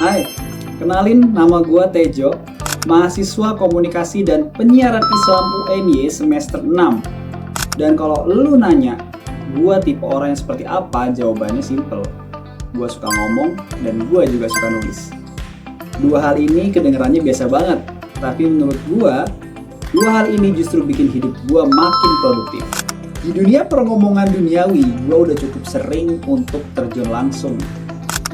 Hai, kenalin nama gua Tejo, mahasiswa komunikasi dan penyiaran Islam UNY semester 6. Dan kalau lu nanya, gua tipe orang yang seperti apa? Jawabannya simple. Gua suka ngomong dan gua juga suka nulis. Dua hal ini kedengarannya biasa banget, tapi menurut gua, dua hal ini justru bikin hidup gua makin produktif. Di dunia perngomongan duniawi, gua udah cukup sering untuk terjun langsung.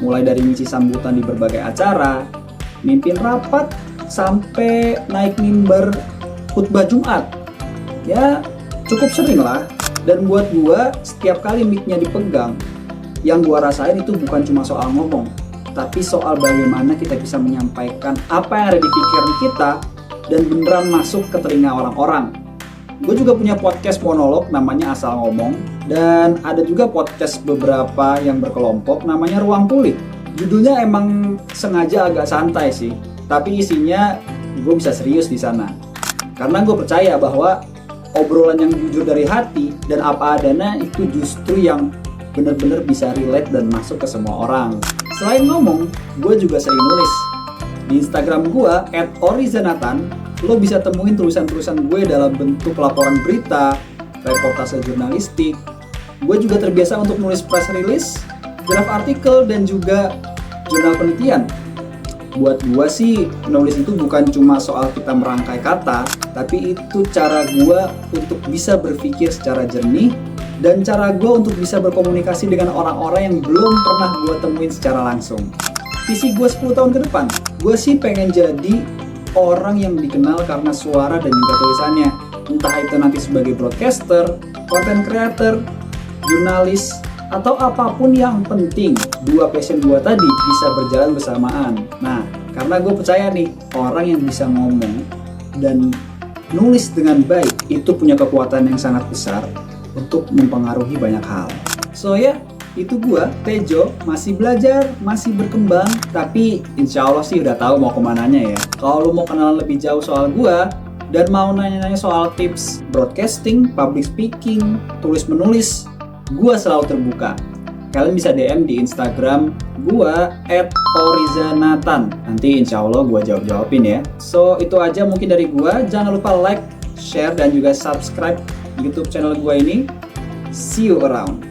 Mulai dari ngisi sambutan di berbagai acara, mimpin rapat, sampai naik mimbar khutbah Jumat. Ya, cukup sering lah. Dan buat gua, setiap kali mic-nya dipegang, yang gua rasain itu bukan cuma soal ngomong, tapi soal bagaimana kita bisa menyampaikan apa yang ada di pikiran kita dan beneran masuk ke telinga orang-orang. Gue juga punya podcast monolog namanya Asal Ngomong, dan ada juga podcast beberapa yang berkelompok namanya Ruang Pulih. Judulnya emang sengaja agak santai sih, tapi isinya gue bisa serius di sana. Karena gue percaya bahwa obrolan yang jujur dari hati dan apa adanya itu justru yang bener-bener bisa relate dan masuk ke semua orang. Selain ngomong, gue juga sering nulis. Di Instagram gue @orizanatan, lo bisa temuin tulisan-tulisan gue dalam bentuk laporan berita, reportase jurnalistik. Gue juga terbiasa untuk nulis press release, draft artikel, dan juga jurnal penelitian. Buat gue sih, nulis itu bukan cuma soal kita merangkai kata, tapi itu cara gue untuk bisa berpikir secara jernih, dan cara gue untuk bisa berkomunikasi dengan orang-orang yang belum pernah gue temuin secara langsung. Visi gue 10 tahun ke depan, gue sih pengen jadi orang yang dikenal karena suara dan juga tulisannya. Entah itu nanti sebagai broadcaster, content creator, jurnalis, atau apapun yang penting dua passion gue tadi bisa berjalan bersamaan. Nah, karena gue percaya nih, orang yang bisa ngomong dan nulis dengan baik itu punya kekuatan yang sangat besar untuk mempengaruhi banyak hal. So ya, itu gue, Tejo, masih belajar, masih berkembang, tapi insya Allah sih udah tahu mau kemananya ya. Kalau lu mau kenalan lebih jauh soal gue, dan mau nanya-nanya soal tips broadcasting, public speaking, tulis-menulis, gue selalu terbuka. Kalian bisa DM di Instagram gue @orizanatan. Nanti insya Allah gue jawab-jawabin ya. So itu aja mungkin dari gue. Jangan lupa like, share, dan juga subscribe YouTube channel gue ini. See you around.